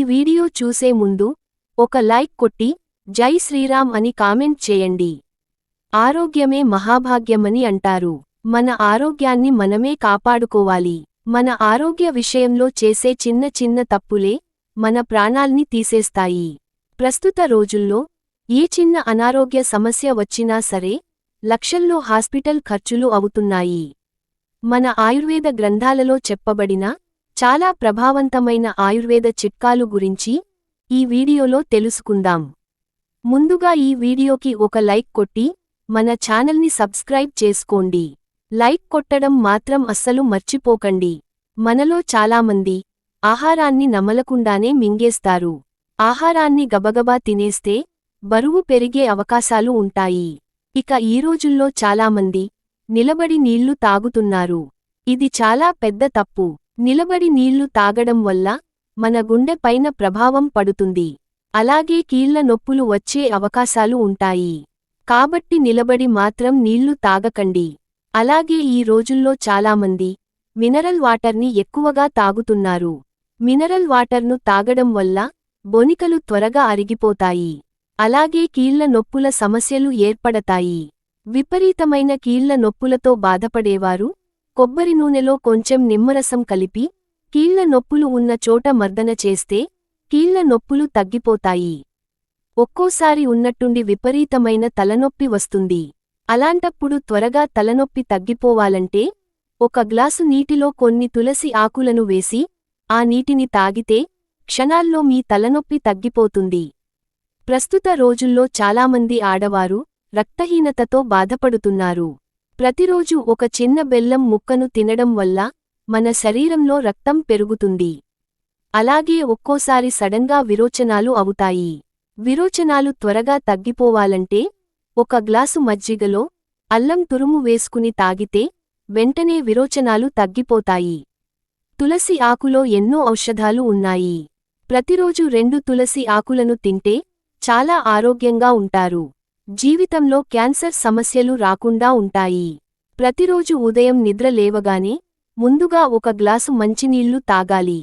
Video చూసే ముందు ఒక లైక్ కొట్టి జై శ్రీరామ్ అని కామెంట్ చేయండి. ఆరోగ్యమే మహాభాగ్యమని అంటారు. మన ఆరోగ్యాన్ని మనమే కాపాడుకోవాలి. మన ఆరోగ్య విషయంలో చేసే చిన్న చిన్న తప్పులే మన ప్రాణాల్ని తీసేస్తాయి. ప్రస్తుత రోజుల్లో ఏ చిన్న అనారోగ్య సమస్య వచ్చినా సరే లక్షల్లో హాస్పిటల్ ఖర్చులు అవుతున్నాయి. మన ఆయుర్వేద గ్రంథాలలో చెప్పబడిన చాలా ప్రభావవంతమైన ఆయుర్వేద చిట్కాలు గురించి ఈ వీడియోలో తెలుసుకుందాం. ముందుగా ఈ వీడియోకి ఒక లైక్ కొట్టి మన ఛానల్ని సబ్స్క్రైబ్ చేసుకోండి. లైక్ కొట్టడం మాత్రం అస్సలు మర్చిపోకండి. మనలో చాలామంది ఆహారాన్ని నమలకుండానే మింగేస్తారు. ఆహారాన్ని గబగబా తినేస్తే బరువు పెరిగే అవకాశాలు ఉంటాయి. ఇక ఈ రోజుల్లో చాలామంది నిలబడి నీళ్లు తాగుతున్నారు. ఇది చాలా పెద్ద తప్పు. నిలబడి నీళ్లు తాగడం వల్ల మన గుండె పైన ప్రభావం పడుతుంది. అలాగే కీళ్ల నొప్పులు వచ్చే అవకాశాలు ఉంటాయి. కాబట్టి నిలబడి మాత్రం నీళ్లు తాగకండి. అలాగే ఈ రోజుల్లో చాలామంది మినరల్ వాటర్ని ఎక్కువగా తాగుతున్నారు. మినరల్ వాటర్ను తాగడం వల్ల బొనికలు త్వరగా అరిగిపోతాయి. అలాగే కీళ్ల నొప్పుల సమస్యలు ఏర్పడతాయి. విపరీతమైన కీళ్ల నొప్పులతో బాధపడేవారు కొబ్బరి నూనెలో కొంచెం నిమ్మరసం కలిపి కీళ్ల నొప్పులు ఉన్న చోట మర్దన చేస్తే కీళ్ల నొప్పులు తగ్గిపోతాయి. ఒక్కోసారి ఉన్నట్టుండి విపరీతమైన తలనొప్పి వస్తుంది. అలాంటప్పుడు త్వరగా తలనొప్పి తగ్గిపోవాలంటే ఒక గ్లాసు నీటిలో కొన్ని తులసి ఆకులను వేసి ఆ నీటిని తాగితే క్షణాల్లో మీ తలనొప్పి తగ్గిపోతుంది. ప్రస్తుత రోజుల్లో చాలామంది ఆడవారు రక్తహీనతతో బాధపడుతున్నారు. ప్రతిరోజు ఒక చిన్న బెల్లం ముక్కను తినడం వల్ల మన శరీరంలో రక్తం పెరుగుతుంది. అలాగే ఒక్కోసారి సడన్గా విరోచనాలు అవుతాయి. విరోచనాలు త్వరగా తగ్గిపోవాలంటే ఒక గ్లాసు మజ్జిగలో అల్లం తురుము వేసుకుని తాగితే వెంటనే విరోచనాలు తగ్గిపోతాయి. తులసి ఆకులో ఎన్నో ఔషధాలు ఉన్నాయి. ప్రతిరోజు 2 తులసి ఆకులను తింటే చాలా ఆరోగ్యంగా ఉంటారు. జీవితంలో క్యాన్సర్ సమస్యలు రాకుండా ఉంటాయి. ప్రతిరోజు ఉదయం నిద్ర లేవగానే ముందుగా ఒక గ్లాసు మంచినీళ్లు తాగాలి.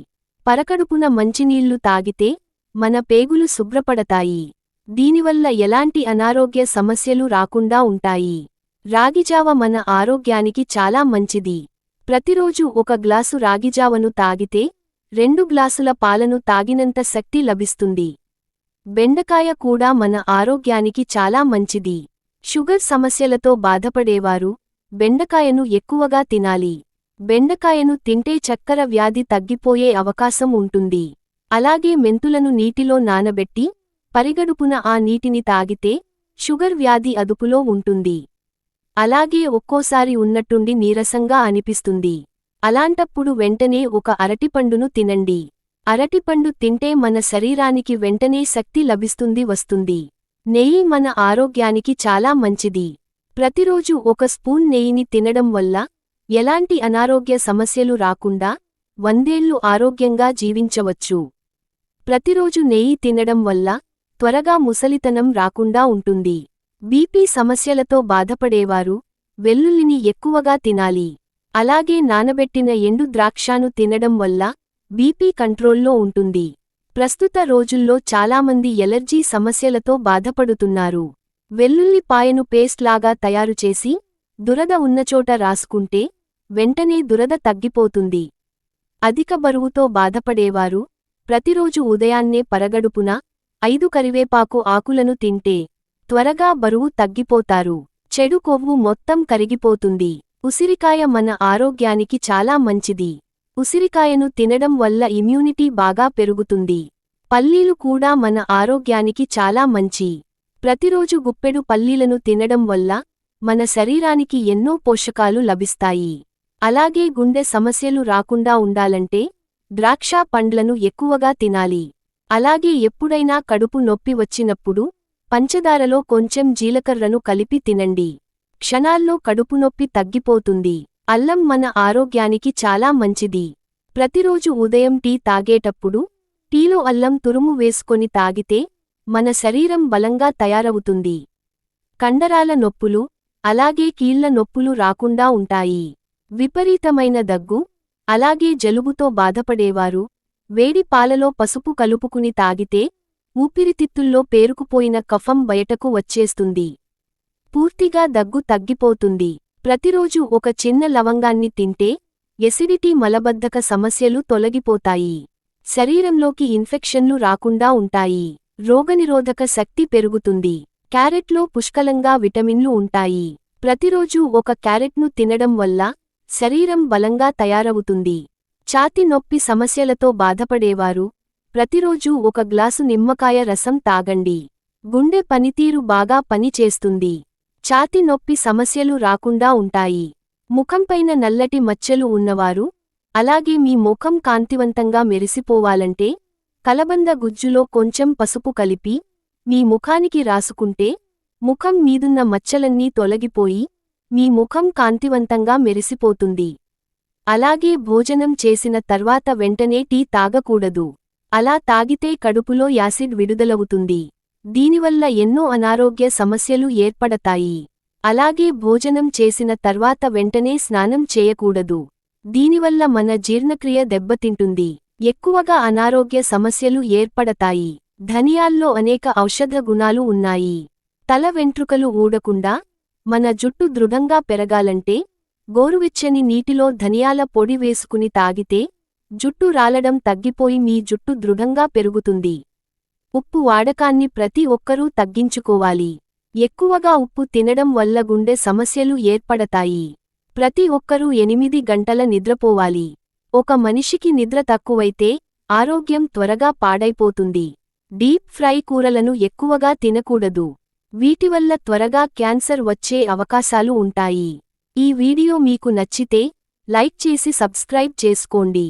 పరకడుపున మంచినీళ్లు తాగితే మన పేగులు శుభ్రపడతాయి. దీనివల్ల ఎలాంటి అనారోగ్య సమస్యలు రాకుండా ఉంటాయి. రాగిజావ మన ఆరోగ్యానికి చాలా మంచిది. ప్రతిరోజు ఒక గ్లాసు రాగిజావను తాగితే 2 గ్లాసుల పాలను తాగినంత శక్తి లభిస్తుంది. బెండకాయ కూడా మన ఆరోగ్యానికి చాలా మంచిది. షుగర్ సమస్యలతో బాధపడేవారు బెండకాయను ఎక్కువగా తినాలి. బెండకాయను తింటే చక్కెర వ్యాధి తగ్గిపోయే అవకాశం ఉంటుంది. అలాగే మెంతులను నీటిలో నానబెట్టి పరిగడుపున ఆ నీటిని తాగితే షుగర్ వ్యాధి అదుపులో ఉంటుంది. అలాగే ఒక్కోసారి ఉన్నట్టుండి నీరసంగా అనిపిస్తుంది. అలాంటప్పుడు వెంటనే ఒక అరటిపండును తినండి. అరటిపండు తింటే మన శరీరానికి వెంటనే శక్తి వస్తుంది. నెయ్యి మన ఆరోగ్యానికి చాలా మంచిది. ప్రతిరోజు ఒక స్పూన్ నెయ్యిని తినడం వల్ల ఎలాంటి అనారోగ్య సమస్యలు రాకుండా 100 ఏళ్లు ఆరోగ్యంగా జీవించవచ్చు. ప్రతిరోజు నెయ్యి తినడం వల్ల త్వరగా ముసలితనం రాకుండా ఉంటుంది. బీపీ సమస్యలతో బాధపడేవారు వెల్లుల్లిని ఎక్కువగా తినాలి. అలాగే నానబెట్టిన ఎండు ద్రాక్షను తినడం వల్ల బీపీ కంట్రోల్లో ఉంటుంది. ప్రస్తుత రోజుల్లో చాలామంది ఎలర్జీ సమస్యలతో బాధపడుతున్నారు. వెల్లుల్లి పాయను పేస్ట్ లాగా తయారుచేసి దురద ఉన్నచోట రాసుకుంటే వెంటనే దురద తగ్గిపోతుంది. అధిక బరువుతో బాధపడేవారు ప్రతిరోజు ఉదయాన్నే పరగడుపున 5 కరివేపాకు ఆకులను తింటే త్వరగా బరువు తగ్గిపోతారు. చెడు కొవ్వు మొత్తం కరిగిపోతుంది. ఉసిరికాయ మన ఆరోగ్యానికి చాలా మంచిది. ఉసిరికాయను తినడం వల్ల ఇమ్యూనిటీ బాగా పెరుగుతుంది. పల్లీలు కూడా మన ఆరోగ్యానికి చాలా మంచి. ప్రతిరోజు గుప్పెడు పల్లీలను తినడం వల్ల మన శరీరానికి ఎన్నో పోషకాలు లభిస్తాయి. అలాగే గుండె సమస్యలు రాకుండా ఉండాలంటే ద్రాక్ష పండ్లను ఎక్కువగా తినాలి. అలాగే ఎప్పుడైనా కడుపు నొప్పి వచ్చినప్పుడు పంచదారలో కొంచెం జీలకర్రను కలిపి తినండి. క్షణాల్లో కడుపునొప్పి తగ్గిపోతుంది. అల్లం మన ఆరోగ్యానికి చాలా మంచిది. ప్రతిరోజు ఉదయం టీ తాగేటప్పుడు టీలో అల్లం తురుము వేసుకొని తాగితే మన శరీరం బలంగా తయారవుతుంది. కండరాల నొప్పులు అలాగే కీళ్ల నొప్పులు రాకుండా ఉంటాయి. విపరీతమైన దగ్గు అలాగే జలుబుతో బాధపడేవారు వేడి పాలలో పసుపు కలుపుకుని తాగితే ఊపిరితిత్తుల్లో పేరుకుపోయిన కఫం బయటకు వచ్చేస్తుంది. పూర్తిగా దగ్గు తగ్గిపోతుంది. ప్రతిరోజు ఒక చిన్న లవంగాన్ని తింటే ఎసిడిటీ మలబద్ధక సమస్యలు తొలగిపోతాయి. శరీరంలోకి ఇన్ఫెక్షన్లు రాకుండా ఉంటాయి. రోగనిరోధక శక్తి పెరుగుతుంది. క్యారెట్లో పుష్కలంగా విటమిన్లు ఉంటాయి. ప్రతిరోజూ ఒక క్యారెట్ను తినడం వల్ల శరీరం బలంగా తయారవుతుంది. ఛాతీ నొప్పి సమస్యలతో బాధపడేవారు ప్రతిరోజూ ఒక గ్లాసు నిమ్మకాయ రసం తాగండి. గుండె పనితీరు బాగా పనిచేస్తుంది. ఛాతీ నొప్పి సమస్యలు రాకుండా ఉంటాయి. ముఖంపైన నల్లటి మచ్చలు ఉన్నవారు, అలాగే మీ ముఖం కాంతివంతంగా మెరిసిపోవాలంటే కలబంద గుజ్జులో కొంచెం పసుపు కలిపి మీ ముఖానికి రాసుకుంటే ముఖం మీదున్న మచ్చలన్నీ తొలగిపోయి మీ ముఖం కాంతివంతంగా మెరిసిపోతుంది. అలాగే భోజనం చేసిన తర్వాత వెంటనే టీ తాగకూడదు. అలా తాగితే కడుపులో యాసిడ్ విడుదలవుతుంది. దీనివల్ల ఎన్నో అనారోగ్య సమస్యలు ఏర్పడతాయి. అలాగే భోజనం చేసిన తర్వాత వెంటనే స్నానం చేయకూడదు. దీనివల్ల మన జీర్ణక్రియ దెబ్బతింటుంది. ఎక్కువగా అనారోగ్య సమస్యలు ఏర్పడతాయి. ధనియాల్లో అనేక ఔషధ గుణాలు ఉన్నాయి. తల వెంట్రుకలు ఊడకుండా, మన జుట్టు దృఢంగా పెరగాలంటే గోరువెచ్చని నీటిలో ధనియాల పొడి వేసుకుని తాగితే జుట్టు రాలడం తగ్గిపోయి మీ జుట్టు దృఢంగా పెరుగుతుంది. ఉప్పు వాడకాన్ని ప్రతి ఒక్కరూ తగ్గించుకోవాలి. ఎక్కువగా ఉప్పు తినడం వల్ల గుండె సమస్యలు ఏర్పడతాయి. ప్రతి ఒక్కరూ 8 గంటల నిద్రపోవాలి. ఒక మనిషికి నిద్ర తక్కువైతే ఆరోగ్యం త్వరగా పాడైపోతుంది. డీప్ ఫ్రై కూరలను ఎక్కువగా తినకూడదు. వీటివల్ల త్వరగా క్యాన్సర్ వచ్చే అవకాశాలు ఉంటాయి. ఈ వీడియో మీకు నచ్చితే లైక్ చేసి సబ్స్క్రైబ్ చేసుకోండి.